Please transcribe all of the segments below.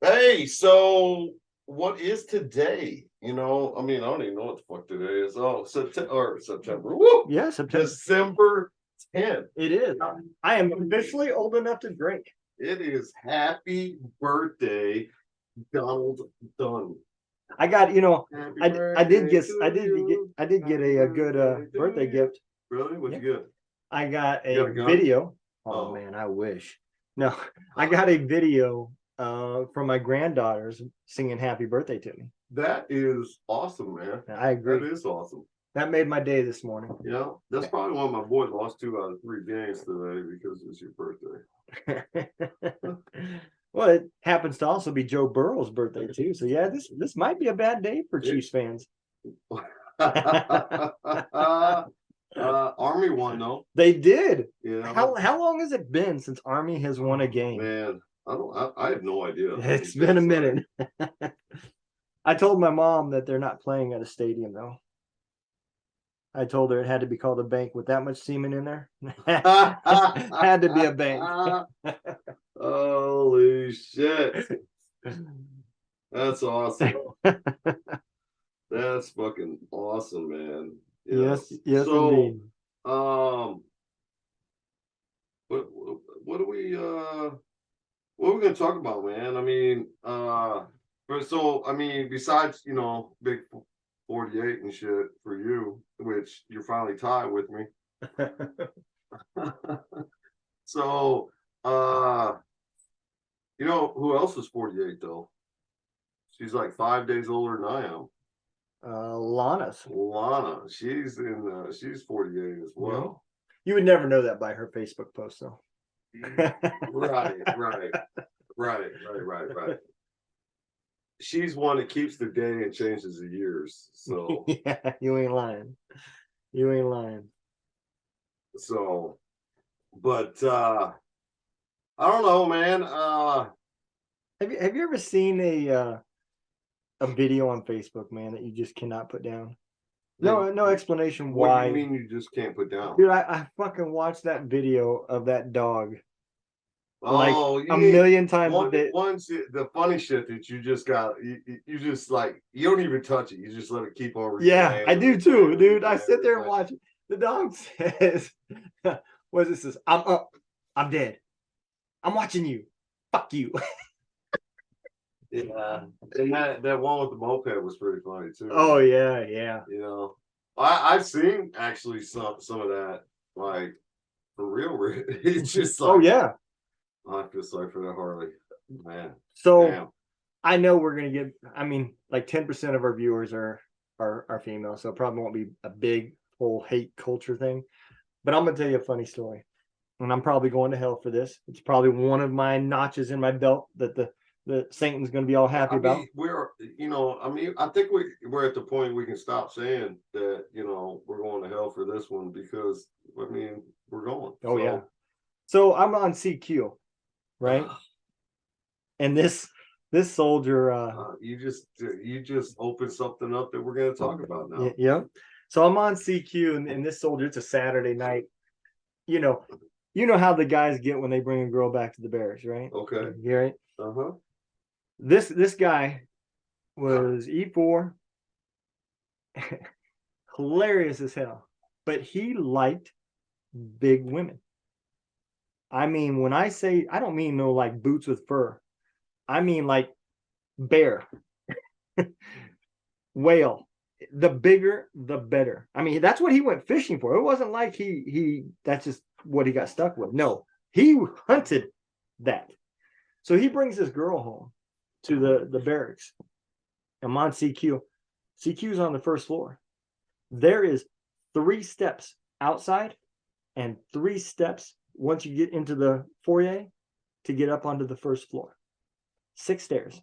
Hey, so what is today? I mean, I don't even know what the fuck today is. Oh, September. Woo! Yeah, September. December 10th. It is. I am officially old enough to drink. It is happy birthday, Donald Dunn. I got, Happy I did birthday get, to I did get, you. I did get Happy a good birthday to birthday you. gift. Really? What'd you get? I got You got a a gun? video. Oh Oh. man, I wish. No, I got a video from my granddaughters singing happy birthday to me. That is awesome, man. I agree. That is awesome. That made my day this morning. Yeah, that's probably why my boy lost 2 out of 3 games today because it's your birthday. Well, it happens to also be Joe Burrow's birthday too. So yeah, this might be a bad day for Chiefs fans. Army won though. They did. Yeah. How long has it been since Army has won a game? Man, I have no idea. It's been a minute. I told my mom that they're not playing at a stadium though. I told her it had to be called a bank with that much semen in there. Had to be a bank. Holy shit. That's awesome. That's fucking awesome, man. Yes, yes, so, indeed. What are we gonna talk about, man? I mean, besides, big 48 and shit for you, which you're finally tied with me. So, who else is 48 though? She's like 5 days older than I am. Lana, she's 48 as well. You would never know that by her Facebook post, though. Right. She's one that keeps the day and changes the years. So yeah, you ain't lying. So, but I don't know, man. Have you ever seen a video on Facebook, man, that you just cannot put down? No explanation why. What do you mean you just can't put down? Dude, I fucking watched that video of that dog. Oh, like a million times a day. The funny shit that you just got, you just like, you don't even touch it. You just let it keep on. Yeah, I do too, dude. I sit there and watch it. The dog says, what is this? I'm up. I'm dead. I'm watching you. Fuck you. Yeah. And that one with the moped was pretty funny too. Oh yeah. I've seen actually some of that, like, for real. It's just like, oh yeah. I feel sorry for that Harley, man. So damn. I know we're gonna get. I mean, like 10% of our viewers are female, so it probably won't be a big whole hate culture thing. But I'm gonna tell you a funny story, and I'm probably going to hell for this. It's probably one of my notches in my belt that the Satan's gonna be all happy about. I think we're at the point we can stop saying that, we're going to hell for this one, because we're going. Oh yeah. So I'm on CQ. Right. And this soldier you just opened something up that we're going to talk about now. Yeah. So I'm on CQ, and this soldier, it's a Saturday night. You know how the guys get when they bring a girl back to the barracks, right? Okay. You right? Uh-huh. This guy was E4, hilarious as hell, but he liked big women. I mean, when I say, I don't mean no like boots with fur. I mean like bear, whale. The bigger, the better. I mean, that's what he went fishing for. It wasn't like he that's just what he got stuck with. No, he hunted that. So he brings this girl home to the barracks. I'm on CQ. CQ's on the first floor. There is 3 steps outside and 3 steps once you get into the foyer to get up onto the first floor. 6 stairs.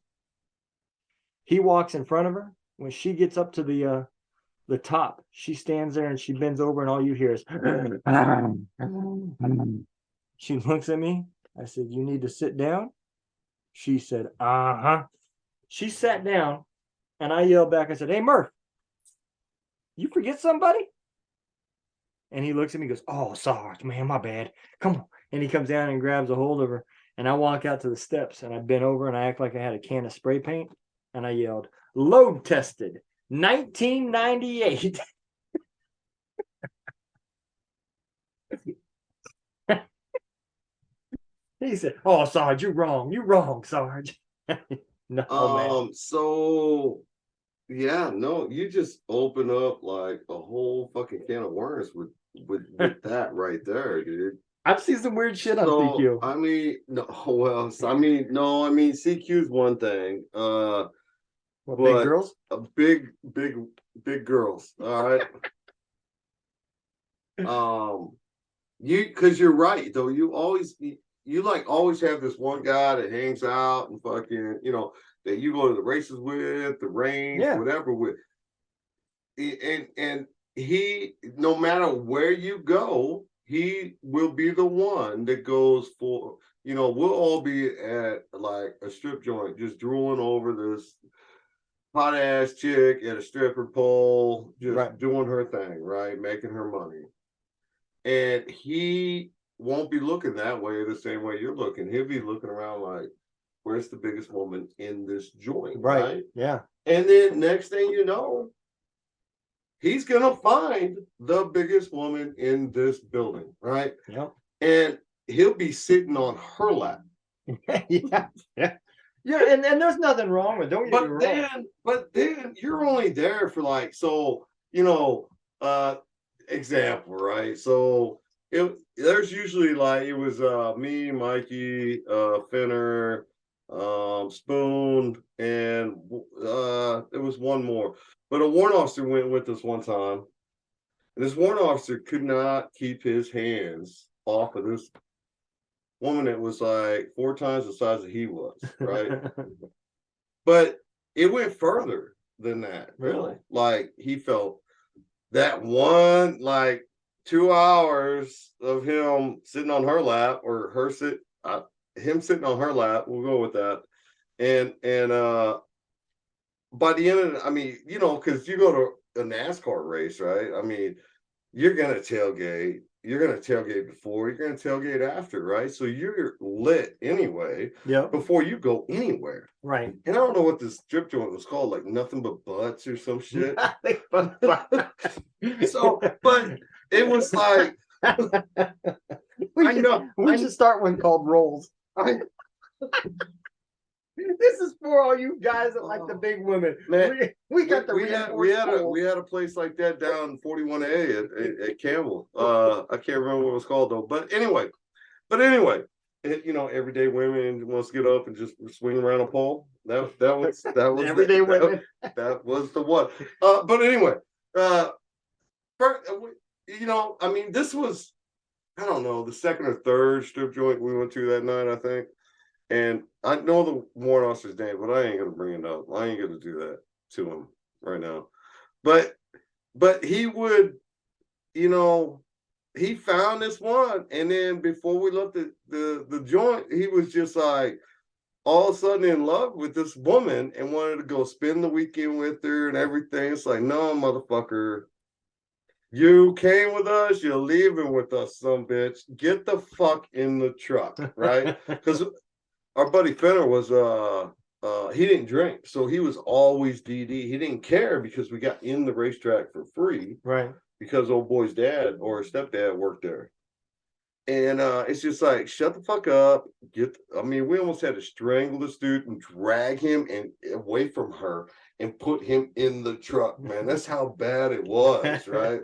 He walks in front of her. When she gets up to the top, she stands there and she bends over, and all you hear is she looks at me. I said, "You need to sit down." She said, "Uh-huh." She sat down, and I yelled back. I said, "Hey, Murph, you forget somebody?" And he looks at me and goes, "Oh, sorry, man, my bad. Come on." And he comes down and grabs a hold of her. And I walk out to the steps and I bent over and I act like I had a can of spray paint and I yelled, "Load tested, 1998." He said, "Oh, Sarge, you're wrong. You're wrong, Sarge." No, man. So yeah, no, you just open up like a whole fucking can of worms with that right there, dude. I've seen some weird shit on So CQ. I mean, no, well, so, I mean, no, I mean CQ is one thing, What, big but girls? a big girls, all right. You because you're right though. You like always have this one guy that hangs out and fucking that you go to the races with, the range, Yeah. whatever with, and he no matter where you go, he will be the one that goes for. We'll all be at like a strip joint, just drooling over this hot ass chick at a stripper pole, just Right. doing her thing, right, making her money. And he won't be looking that way the same way you're looking. He'll be looking around like, where's the biggest woman in this joint? Right. Yeah. And then next thing you know, he's gonna find the biggest woman in this building, right? Yep. And he'll be sitting on her lap. Yeah. Yeah. Yeah. And there's nothing wrong with it. Don't get me wrong. But then you're only there for like, example, right? So there's usually like it was me, Mikey, Finner, Spoon, and it was one more. But a warrant officer went with us one time, and this warrant officer could not keep his hands off of this woman that was like 4 times the size that he was, right? But it went further than that. Really? Like he felt that one like 2 hours of him sitting on her lap or him sitting on her lap, we'll go with that. And by the end of it, I mean, because you go to a NASCAR race, right? I mean, you're gonna tailgate. You're gonna tailgate before. You're gonna tailgate after, right? So you're lit anyway. Yeah. Before you go anywhere, Right. and I don't know what this strip joint was called, like nothing but butts or some shit. So, but it was like we should start one called Rolls. This is for all you guys that like the big women. Man, we got the we had a place like that down 41A at Campbell. I can't remember what it was called though. But anyway, everyday women wants to get up and just swing around a pole. That was everyday women. That was the one. But anyway, I mean, this was, I don't know, the second or third strip joint we went to that night, I think. And I know the warrant officer's name, but I ain't gonna bring it up. I ain't gonna do that to him right now. But he would, he found this one, and then before we left the joint, he was just like all of a sudden in love with this woman and wanted to go spend the weekend with her and everything. It's like, no, motherfucker. You came with us, you're leaving with us, some bitch. Get the fuck in the truck, right? Because our buddy Fenner was he didn't drink, so he was always DD. He didn't care because we got in the racetrack for free, right? Because old boy's dad or stepdad worked there, and it's just like shut the fuck up. We almost had to strangle this dude and drag him away from her and put him in the truck. Man, that's how bad it was, right?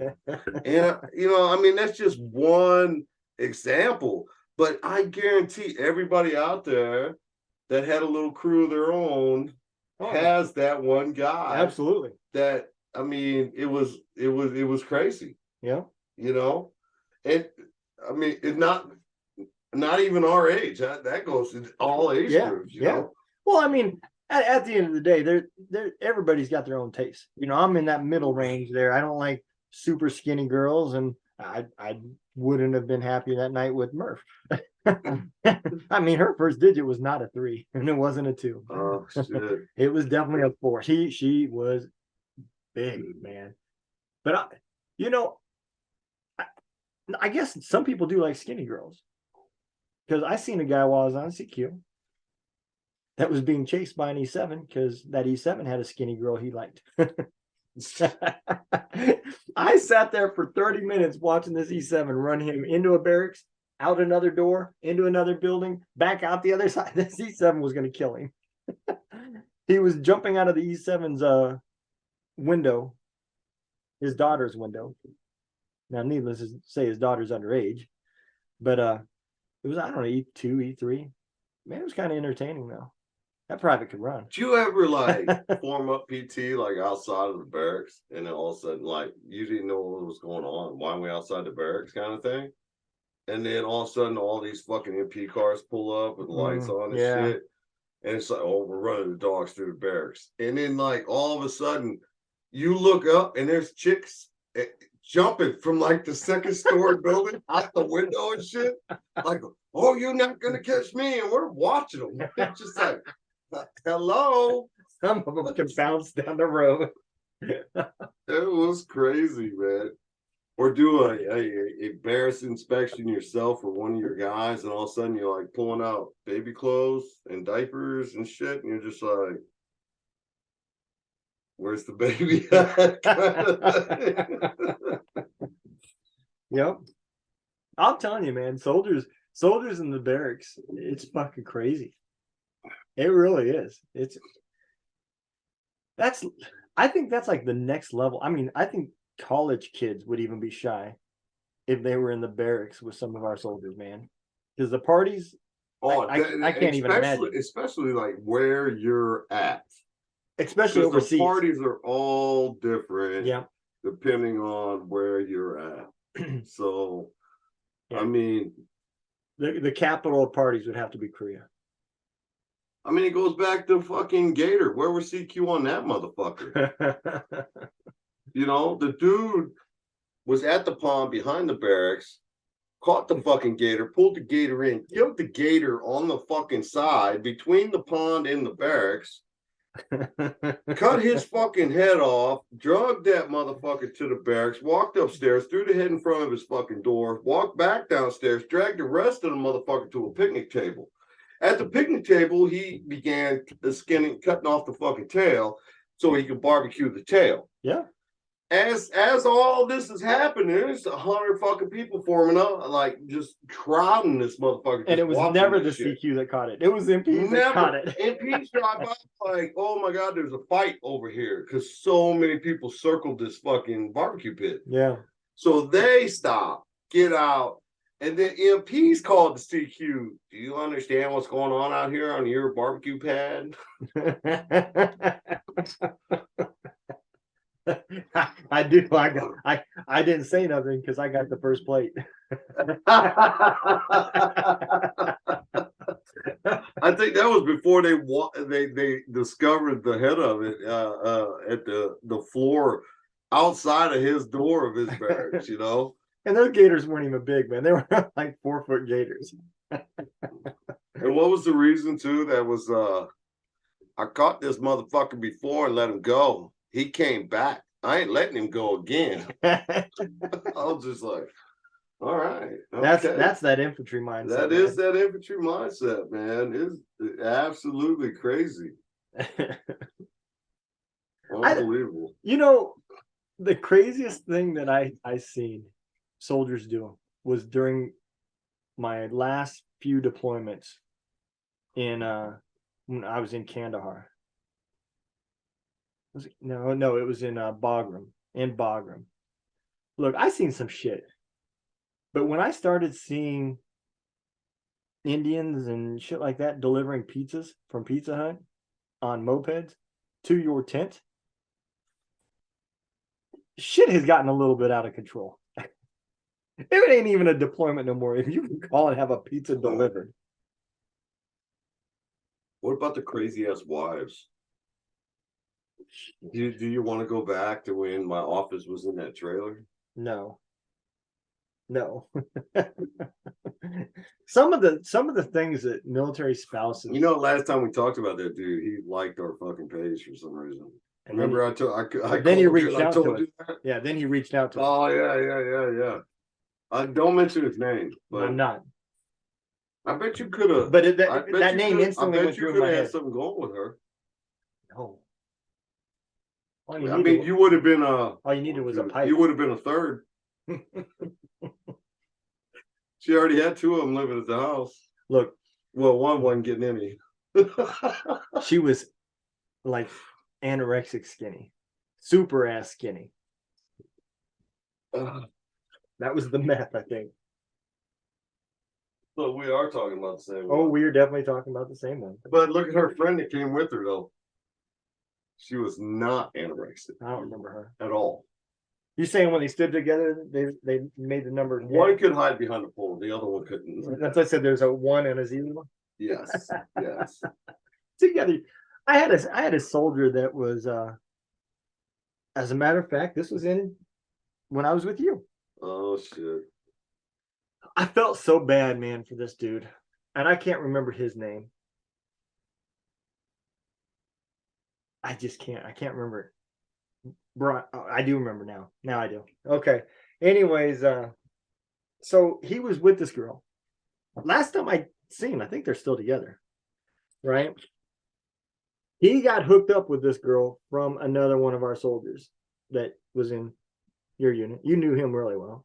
And that's just one example. But I guarantee everybody out there that had a little crew of their own has that one guy. Absolutely. That it was crazy. Yeah. And it's not even our age. That goes to all age groups. You know? Well, at the end of the day, everybody's got their own taste. I'm in that middle range there. I don't like super skinny girls, and I wouldn't have been happy that night with Murph. Her first digit was not a 3, and it wasn't a 2. Oh shit! It was definitely a 4. She was big, man. But I guess some people do like skinny girls. because I seen a guy while I was on CQ that was being chased by an E7 because that E7 had a skinny girl he liked. I sat there for 30 minutes watching this E7 run him into a barracks, out another door, into another building, back out the other side. This E7 was going to kill him. He was jumping out of the E7's window, his daughter's window. Now, needless to say, his daughter's underage, but it was, I don't know, E2, E3. Man, it was kind of entertaining though. That private could run. Did you ever like form up PT like outside of the barracks, and then all of a sudden like you didn't know what was going on? Why are we outside the barracks, kind of thing? And then all of a sudden all these fucking MP cars pull up with lights on and shit, and it's like, oh, we're running the dogs through the barracks, and then like all of a sudden you look up and there's chicks jumping from like the second story building out the window and shit, like, oh, you're not gonna catch me, and we're watching them. It's just like, hello. Some of them can bounce down the road. It was crazy, man. Or do a barracks inspection yourself for one of your guys, and all of a sudden you're like pulling out baby clothes and diapers and shit, and you're just like, where's the baby at? Yep. I'm telling you, man, soldiers in the barracks, it's fucking crazy. It really is. I think that's like the next level. I mean, I think college kids would even be shy if they were in the barracks with some of our soldiers, man. Because the parties, I can't even imagine. Especially like where you're at. Especially overseas. The parties are all different. Yeah. Depending on where you're at. So, yeah. I mean, the capital of parties would have to be Korea. I mean, it goes back to fucking Gator. Where was CQ on that motherfucker? You know, the dude was at the pond behind the barracks, caught the fucking gator, pulled the gator in, killed the gator on the fucking side between the pond and the barracks, cut his fucking head off, drugged that motherfucker to the barracks, walked upstairs, threw the head in front of his fucking door, walked back downstairs, dragged the rest of the motherfucker to a picnic table. At the picnic table, he began cutting off the fucking tail so he could barbecue the tail. Yeah. As all this is happening, there's 100 fucking people forming up, like just crowding this motherfucker. And it was never the CQ that caught it. It was MPs that caught it. MPs drive by like, oh my God, there's a fight over here because so many people circled this fucking barbecue pit. Yeah. So they stop, get out, and then MPs called the CQ. Do you understand what's going on out here on your barbecue pad? I do. I didn't say nothing because I got the first plate. I think that was before they discovered the head of it at the floor outside of his door of his barracks, you know. And those gators weren't even big, man. They were like 4-foot gators. And what was the reason too? That was I caught this motherfucker before and let him go. He came back. I ain't letting him go again. I was just like, all right. Okay. That's that infantry mindset. That is that infantry mindset, man. It's absolutely crazy. Unbelievable. The craziest thing that I seen soldiers do was during my last few deployments in when I was in Kandahar. No, it was in Bagram. Look, I seen some shit. But when I started seeing Indians and shit like that delivering pizzas from Pizza Hut on mopeds to your tent, shit has gotten a little bit out of control. It ain't even a deployment no more. If you can call and have a pizza delivered. What about the crazy ass wives? Do you want to go back to when my office was in that trailer? No. Some of the things that military spouses. Last time we talked about that dude, he liked our fucking page for some reason. And Remember, then he reached out to us. Yeah, then he reached out to us. Oh yeah. Don't mention his name, but I'm not. I bet you could have. But I bet that you name coulda- instantly I went bet through you my could have had head. something going with her. No. All I you mean, needed, you would have been all you needed was a pipe. You would have been a third. She already had two of them living at the house. Look, Well, one wasn't getting any. she was like anorexic skinny, super ass skinny. That was the meth, I think. But we are talking about the same Oh, one. we are definitely talking about the same one. But look at her friend that came with her though. She was not anorexic I don't remember her. at all. You saying when they stood together, they made the number 10? One could hide behind a pole, the other one couldn't. That's what I said. There's a 1 and a 0 Yes, yes. together. I had a soldier that was, as a matter of fact, this was in when I was with you. Oh shit. I felt so bad, man, for this dude, and I can't remember his name. I just can't. I can't remember. Bro, I do remember now. Now I do. Okay. Anyways, so he was with this girl. Last time I seen, I think they're still together, right? He got hooked up with this girl from another one of our soldiers that was in your unit. You knew him really well.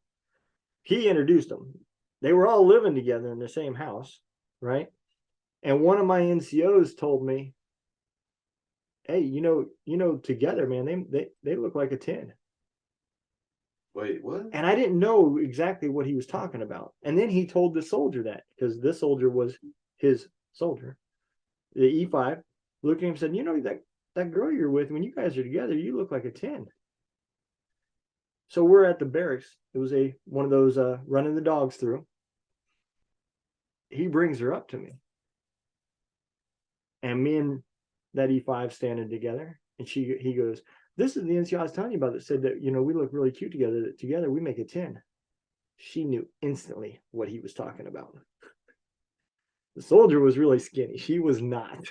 He introduced them. They were all living together in the same house, right? And one of my NCOs told me, "Hey, you know, together, man, they look like a 10." Wait, what? And I didn't know exactly what he was talking about. And then he told the soldier that, because this soldier was his soldier, the E5, looked at him and said, "You know, that girl you're with, when you guys are together, you look like a 10." So we're at the barracks. It was one of those running the dogs through. He brings her up to me. And me and that E5 standing together. And he goes, "This is the NCO I was telling you about that said that, you know, we look really cute together. That together we make a 10. She knew instantly what he was talking about. The soldier was really skinny. She was not.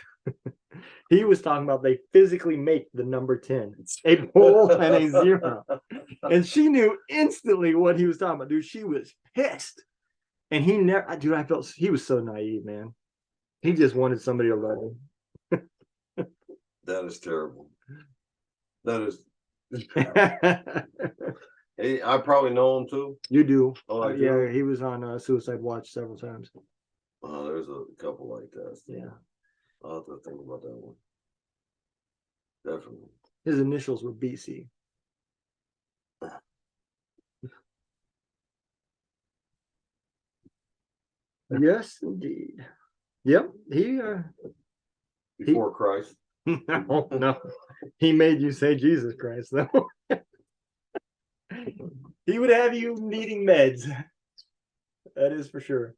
He was talking about they physically make the number 10, a pole and a 0. And she knew instantly what he was talking about. Dude, she was pissed. And he never, dude, I felt he was so naive, man. He just wanted somebody to love him. That is terrible. That is. Hey, I probably know him too. You do. Oh, I do? Yeah, he was on Suicide Watch several times. Oh, there's a couple like that. Yeah. I'll have to think about that one. Definitely. His initials were BC. Yes, indeed. Yep. Before Christ. No. He made you say Jesus Christ, though. He would have you needing meds. That is for sure.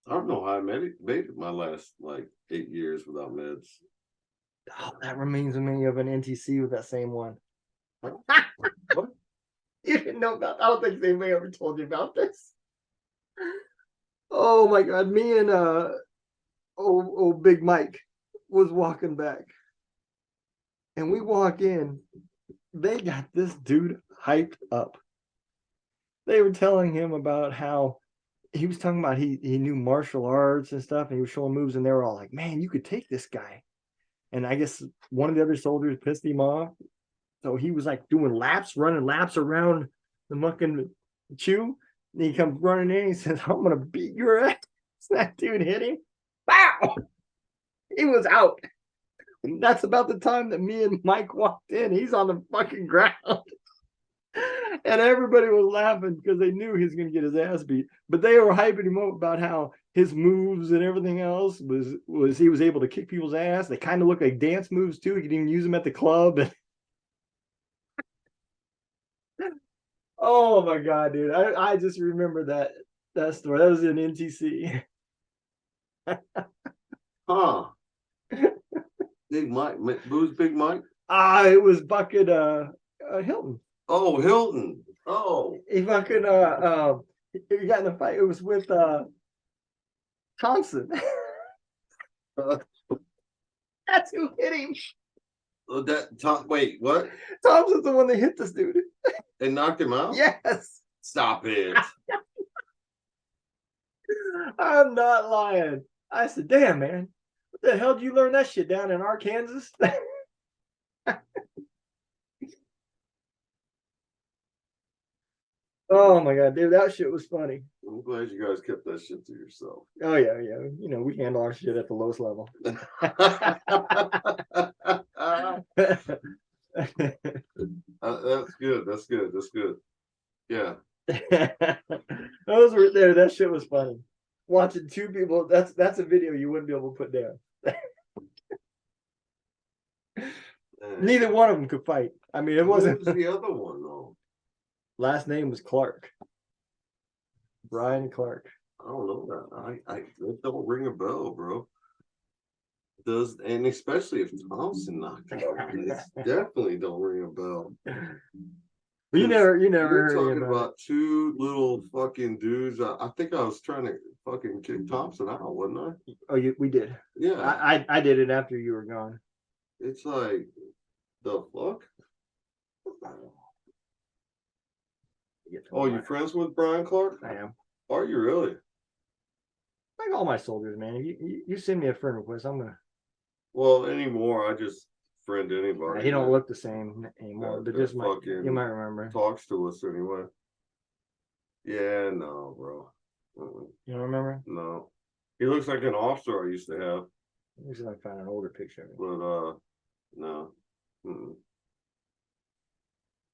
I don't know how I made it my last like 8 years without meds. Oh, that reminds me of an NTC with that same one. What? You didn't know about. I don't think anybody ever told you about this. Oh my God, me and old Big Mike was walking back, and we walk in. They got this dude hyped up. They were telling him about how he was talking about he knew martial arts and stuff, and he was showing moves, and they were all like, "Man, you could take this guy." And I guess one of the other soldiers pissed him off, so he was like running laps around the fucking chew. And he comes running in. And he says, "I'm gonna beat your ass." That dude hit him. Wow! He was out. And that's about the time that me and Mike walked in. He's on the fucking ground. And everybody was laughing because they knew he was going to get his ass beat. But they were hyping him up about how his moves and everything else was he was able to kick people's ass. They kind of look like dance moves too. He could even use them at the club. Oh my God, dude. I just remember that story. That was in NTC. Huh. Big Mike. Who's Big Mike? It was fucking Hilton. Oh, Hilton. Oh. He fucking he got in a fight. It was with Thompson. That's who hit him. Wait, what? Thompson's the one that hit this dude. And knocked him out? Yes. Stop it. I'm not lying. I said, damn, man. What the hell did you learn that shit down in Arkansas? Oh my god, dude, that shit was funny. I'm glad you guys kept that shit to yourself. Oh yeah, yeah. You know, we handle our shit at the lowest level. That's good. That's good. That's good. Yeah. Those were there. That shit was funny. Watching two people. That's a video you wouldn't be able to put down. Neither one of them could fight. I mean, it Who wasn't. was the other one though? Last name was Clark. Brian Clark. I don't know that. That don't ring a bell, bro. Does, and especially if Thompson knocked it out, it definitely don't ring a bell. You never You're heard talking about about two little fucking dudes. I think I was trying to fucking kick Thompson out, wasn't I? it. Oh, we did. Yeah. I did it after you were gone. It's like the fuck. Oh, you friends with Brian Clark? I am. Are you really? Like all my soldiers, man. You send me a friend request, I'm gonna. Well, anymore, I just friend anybody. He don't that- look the same anymore, but that just might, fucking you might remember. talks to us anyway. Yeah, no, bro. You don't remember? No. He looks like an officer I used to have, Let me see if I can find an older picture of him. but no. Mm-mm.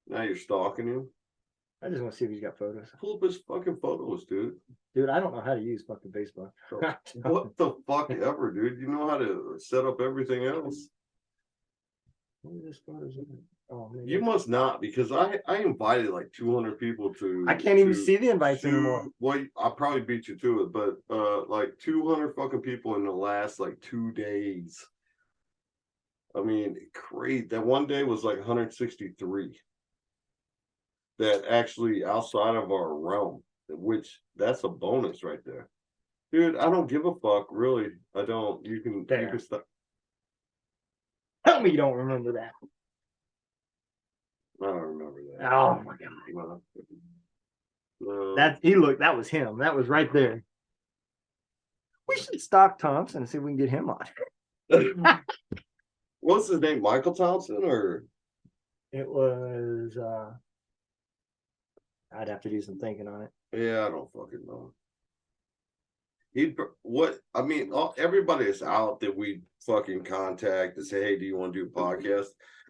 Now you're stalking him. I just want to see if he's got photos. Pull up his fucking photos, dude. Dude, I don't know how to use fucking Facebook. What the fuck ever, dude? You know how to set up everything else. What are these photos of? Oh, man. You must not, because I invited like 200 people to. I can't even to- see the invites anymore. Well, I probably beat you to it, but like 200 fucking people in the last like 2 days. I mean, crazy. That one day was like 163. That actually outside of our realm, which that's a bonus right there, dude. I don't give a fuck, really. I don't. You There. can stop. Tell me you don't remember that. I don't remember that. Oh my god. No. That was him. That was right there. We should stalk Thompson and see if we can get him on. What's his name? Michael Thompson or It was I'd have to do some thinking on it. yeah, I don't fucking know. What I mean, everybody is out that we fucking contact to say, hey, do you want to do a podcast?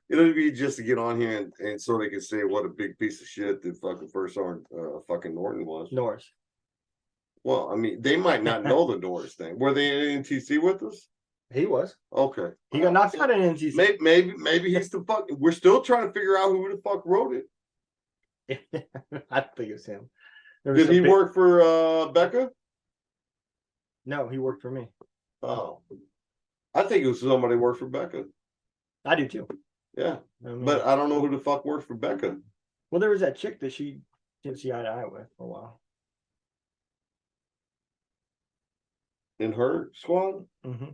It'll be just to get on here and so they can say what a big piece of shit the fucking first fucking Norton was. Norris. Well, I mean, they might not know the Norris thing. Were they in NTC with us? He was. Okay. He got knocked out in NTC. Maybe he's the fuck. We're still trying to figure out who the fuck wrote it. I think it's him. There was Did he some big- work for Becca? No, he worked for me. Oh, I think it was somebody who worked for Becca. I do too. Yeah, I mean, but I don't know who the fuck worked for Becca. well, there was that chick that she didn't see eye to eye with for a while. In her squad. Mm-hmm.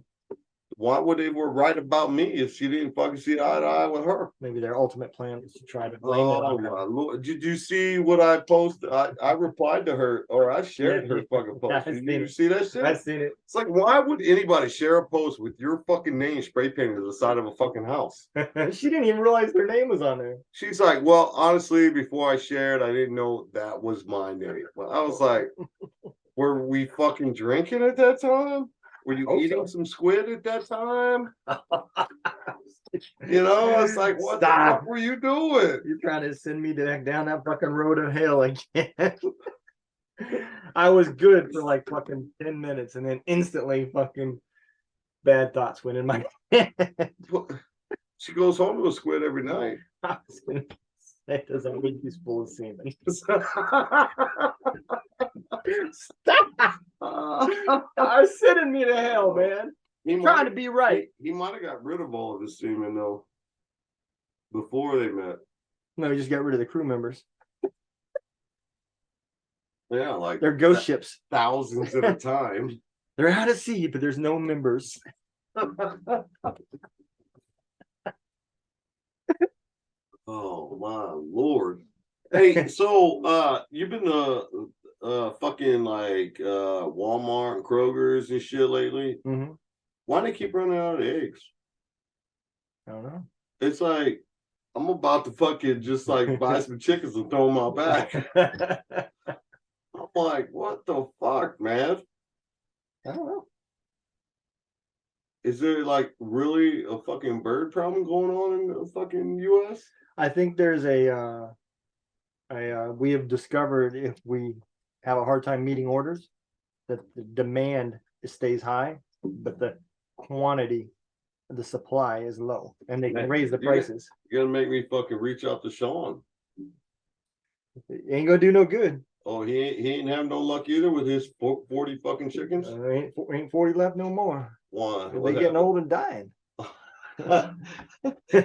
Why would they were right about me if she didn't fucking see eye to eye with her? Maybe their ultimate plan was to try to blame it Oh on my her. lord! Did you see what I posted? I replied to her, or I shared Yeah, her fucking yeah, post. I've Did seen you it. see that shit? I've seen it. It's like, why would anybody share a post with your fucking name spray painted to the side of a fucking house? She didn't even realize her name was on there. She's like, well, honestly, before I shared, I didn't know that was my name. Well, I was like, were we fucking drinking at that time? Were you Hope eating so. some squid at that time? You know, it's like, what the Stop. fuck were you doing? You're trying to send me down that fucking road of hell again. I was good for like fucking 10 minutes and then instantly fucking bad thoughts went in my head. She goes home to a squid every night. I was gonna say, does that make you full of semen? Stop! Are sending me to hell, man. He Trying to might, be right. he might have got rid of all of his semen though before they met. No, we just got rid of the crew members. Yeah, like They're ghost ships. thousands at a time. They're out at sea, but there's no members. Oh my lord. Hey, so you've been fucking like Walmart and Kroger's and shit lately. Mm-hmm. Why do they keep running out of eggs? I don't know. It's like I'm about to fucking just like buy some chickens and throw them out back. I'm like, what the fuck, man? I don't know. Is there like really a fucking bird problem going on in the fucking US? I think there's we have discovered if we have a hard time meeting orders, that the demand stays high, but the quantity, the supply is low, and they can Man, raise the you're prices. You're gonna make me fucking reach out to Sean. It ain't gonna do no good. Oh, he ain't having no luck either with his 40 fucking chickens. Ain't 40 left no more. Why? They getting old and dying.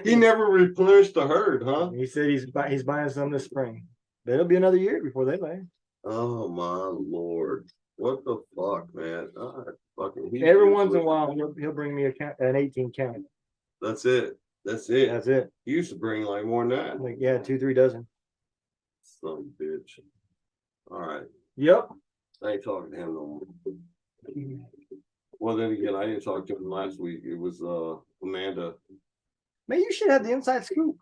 He never replenished the herd, huh? He said he's buying some this spring. But it'll be another year before they lay. Oh my lord! What the fuck, man? Every once in a while, he'll bring me an 18 count. That's it. That's it. That's it. He used to bring like more than that. Like, yeah, 2-3 dozen. Son of a bitch. All right. Yep. I ain't talking to him no more. Well, then again, I didn't talk to him last week. It was Amanda. Man, you should have the inside scoop.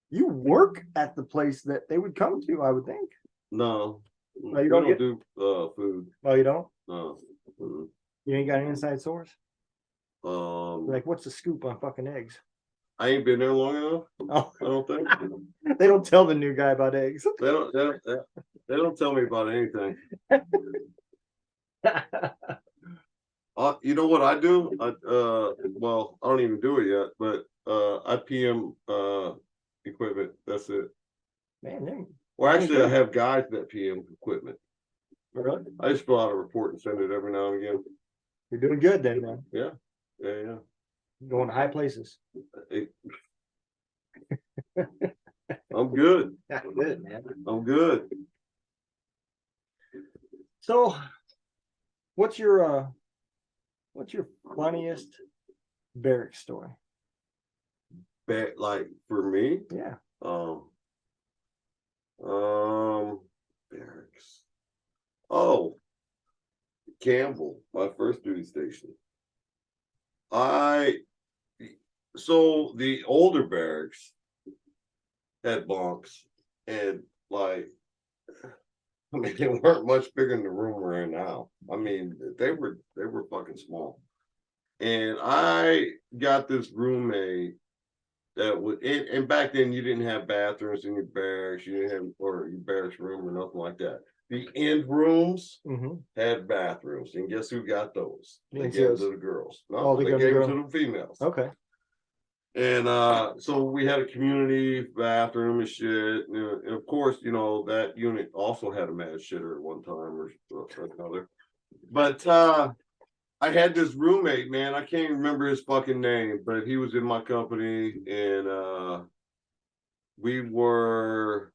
You work at the place that they would come to, I would think. No. No, you we don't do food. Oh, you don't? No. Mm. You ain't got an inside source? Um, Like, what's the scoop on fucking eggs? I ain't been there long enough. Oh, I don't think. they don't tell the new guy about eggs. They don't tell me about anything. You know what I do? Well, I don't even do it yet, but I PM equipment. That's it. Man, Or actually, I have guys that PM equipment. really? I just fill out a report and send it every now and again. You're doing good then, man. Yeah. Going to high places. It- I'm good. That's good, man. I'm good. So, what's your funniest barrack story? Like for me, Yeah. Barracks. Oh, Campbell, my first duty station. So the older barracks had bunks, and like, I mean, they weren't much bigger than the room we're in now. I mean, they were fucking small. And I got this roommate that would, and back then you didn't have bathrooms in your barracks, you didn't have or your barracks room or nothing like that. The end rooms had bathrooms, and guess who got those? They gave them to the girls. No, they gave them to the females. Okay. And so we had a community bathroom and shit. And of course, you know, that unit also had a mad shitter at one time or another. But I had this roommate, man. I can't remember his fucking name, but he was in my company, and we were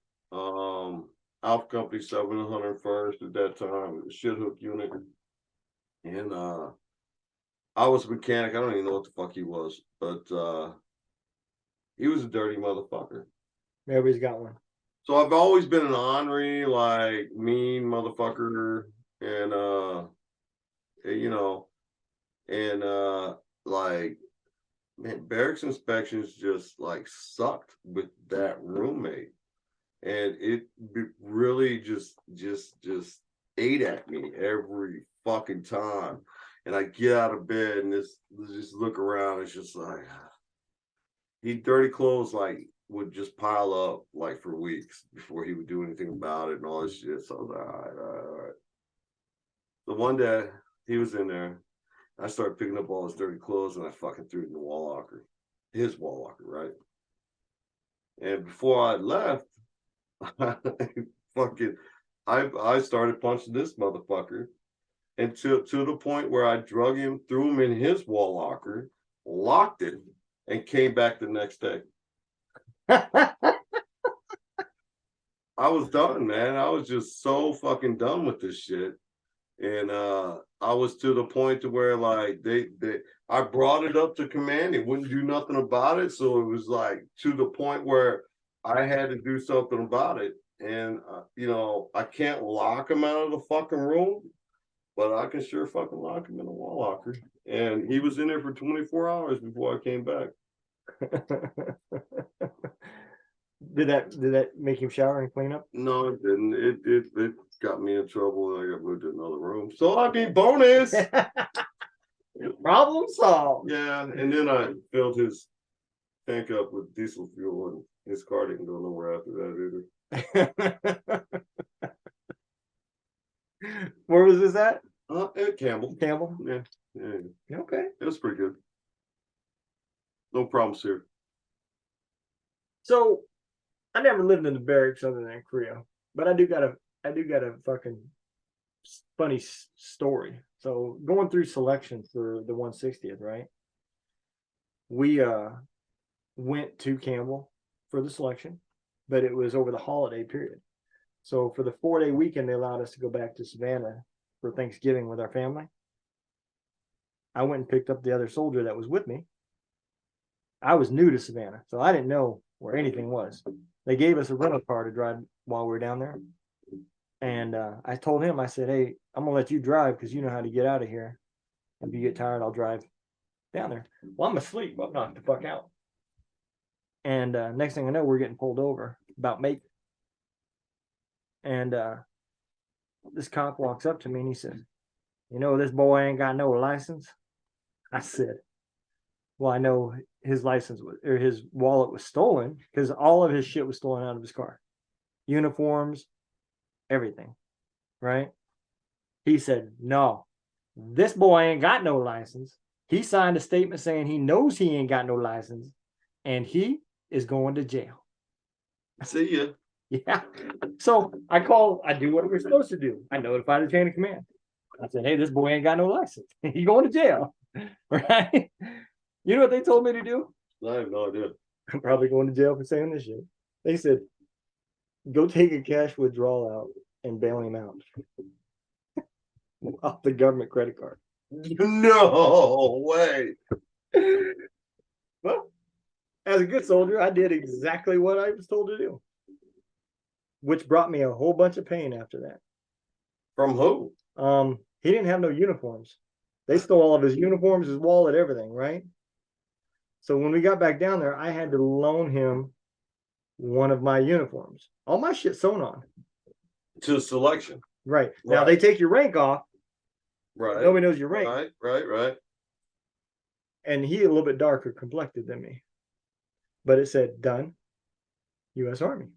Alpha Company 701st at that time, the shit hook unit. And I was a mechanic. I don't even know what the fuck he was, but he was a dirty motherfucker. Everybody's got one. So I've always been an ornery, like mean motherfucker, and you know, and like, man, barracks inspections just like sucked with that roommate, and it really just ate at me every fucking time. And I get out of bed and just look around. It's just like he dirty clothes like would just pile up like for weeks before he would do anything about it and all this shit. So I was like, all right. So one day he was in there. I started picking up all his dirty clothes and I fucking threw it in the wall locker, his wall locker, right? And before I left, I started punching this motherfucker, and to the point where I drug him, threw him in his wall locker, locked it, and came back the next day. I was done, man. I was just so fucking done with this shit. And I was to the point to where like I brought it up to command. They wouldn't do nothing about it. So it was like to the point where I had to do something about it. and you know, I can't lock him out of the fucking room, but I can sure fucking lock him in a wall locker. And he was in there for 24 hours before I came back. Did that make him shower and clean up? No, it didn't. It got me in trouble, and I got moved to another room. So I mean, bonus. Problem solved. Yeah, and then I filled his tank up with diesel fuel, and his car didn't go nowhere after that either. Where was this at? At Campbell. Campbell. Yeah. Okay. It was pretty good. No problems here. So I never lived in the barracks other than in Korea, but I do got a fucking funny story. So going through selection for the 160th, right? We went to Campbell for the selection, but it was over the holiday period. So for the 4-day weekend, they allowed us to go back to Savannah for Thanksgiving with our family. I went and picked up the other soldier that was with me. I was new to Savannah, so I didn't know where anything was. They gave us a rental car to drive while we were down there. And I told him, I said, hey, I'm going to let you drive because you know how to get out of here. If you get tired, I'll drive down there. Well, I'm asleep. I'm knocked the fuck out. And next thing I know, we're getting pulled over about Macon. And this cop walks up to me and he says, you know, this boy ain't got no license. I said, well, I know his license was, or his wallet was stolen because all of his shit was stolen out of his car. Uniforms, everything. Right? He said, no, this boy ain't got no license. He signed a statement saying he knows he ain't got no license and he is going to jail. See ya. Yeah. So I do what we're supposed to do. I notify the chain of command. I said, hey, this boy ain't got no license. He's going to jail. Right? You know what they told me to do? I have no idea. I'm probably going to jail for saying this shit. They said, go take a cash withdrawal out and bail him out off the government credit card. No way. Well, as a good soldier, I did exactly what I was told to do, which brought me a whole bunch of pain after that. From who? He didn't have no uniforms. They stole all of his uniforms, his wallet, everything, right? So when we got back down there, I had to loan him one of my uniforms. All my shit sewn on. To selection. Right. Now they take your rank off. Right. Nobody knows your rank. Right. And he a little bit darker complected than me. But it said, done, U.S. Army.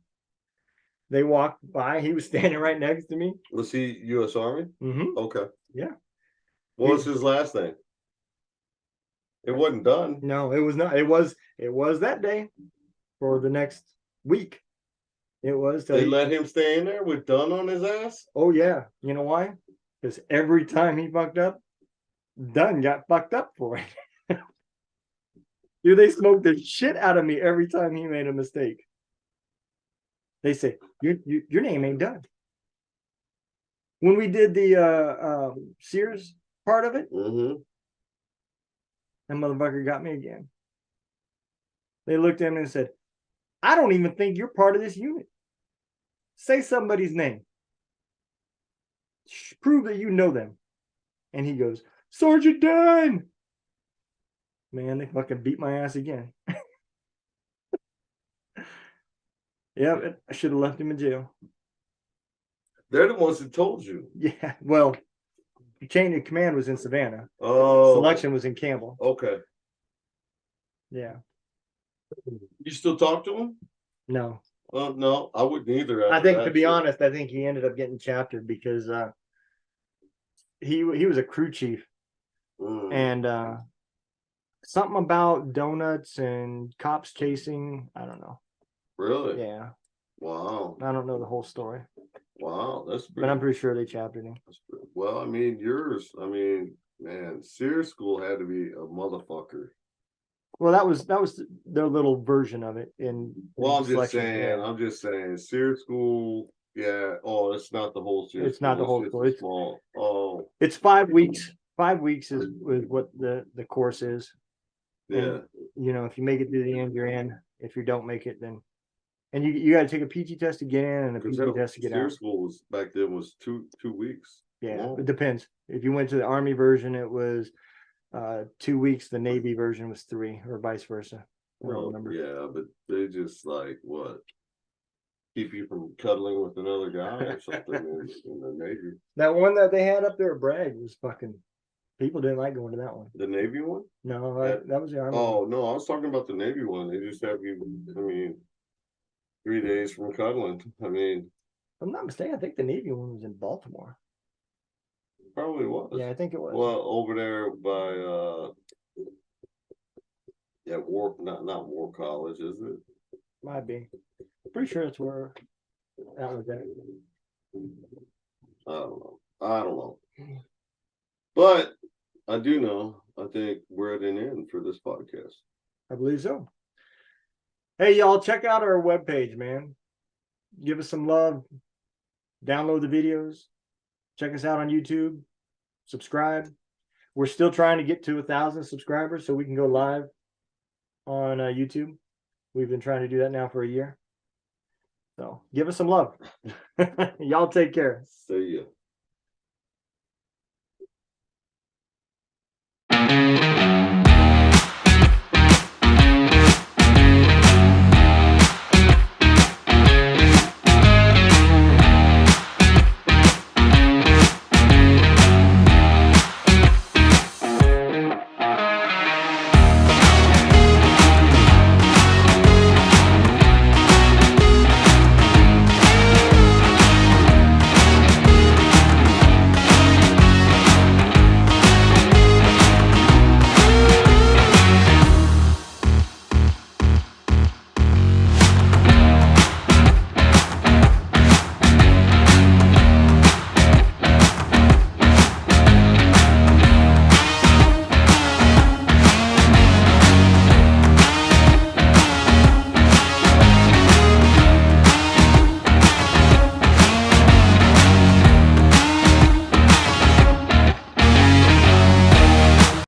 They walked by. He was standing right next to me. Was he U.S. Army? Mm-hmm. Okay. Yeah. What was his last name? It wasn't done. No, it was not. It was that day for the next week. It was. They let him stay in there with Dunn on his ass? Oh, yeah. You know why? Because every time he fucked up, Dunn got fucked up for it. Dude, they smoked the shit out of me every time he made a mistake. They say, your name ain't Dunn. When we did the Sears part of it, that motherfucker got me again. They looked at him and said, I don't even think you're part of this unit. Say somebody's name. Prove that you know them. And he goes, Sergeant Dunn. Man, they fucking beat my ass again. Yeah, I should have left him in jail. They're the ones that told you. Yeah, well, the chain of command was in Savannah. Oh. Selection was in Campbell. Okay. Yeah. You still talk to him? No. No, I wouldn't either. I think, to be honest, I think he ended up getting chaptered because he was a crew chief. And something about donuts and cops chasing. I don't know. Really? Yeah. Wow. I don't know the whole story. Wow, that's but I'm pretty sure they chaptered him. Well, I mean, man, Sears School had to be a motherfucker. Well, that was their little version of it. I'm just saying, Sears School. Yeah. Oh, it's not the whole Sears. It's not the whole school. It's small. Oh. It's 5 weeks. 5 weeks is what the course is. Yeah. And, if you make it to the end, you're in. If you don't make it, then And you got to take a PT test to get in and a Because PT test to get steer out. school was back then was two weeks. Yeah, long. it depends. If you went to the Army version, it was 2 weeks. The Navy version was 3, or vice versa. I don't Well, remember. yeah, but they just like what? Keep you from cuddling with another guy or something in the Navy. That one that they had up there at Bragg was fucking. People didn't like going to that one. The Navy one? No, That- that was the Army. one. Oh no, I was talking about the Navy one. They just have you. I mean, 3 days from cuddling. I mean, If I'm not mistaken, I think the Navy one was in Baltimore. probably was. Yeah, I think it was. Well, over there by yeah, not War College, is it? Might be. Pretty sure that's where that was at. I don't know. But I do know, I think we're at an end for this podcast. I believe so. Hey, y'all, check out our webpage, man. Give us some love. Download the videos. Check us out on YouTube. Subscribe. We're still trying to get to 1,000 subscribers so we can go live on YouTube. We've been trying to do that now for a year. So give us some love. Y'all take care. See ya.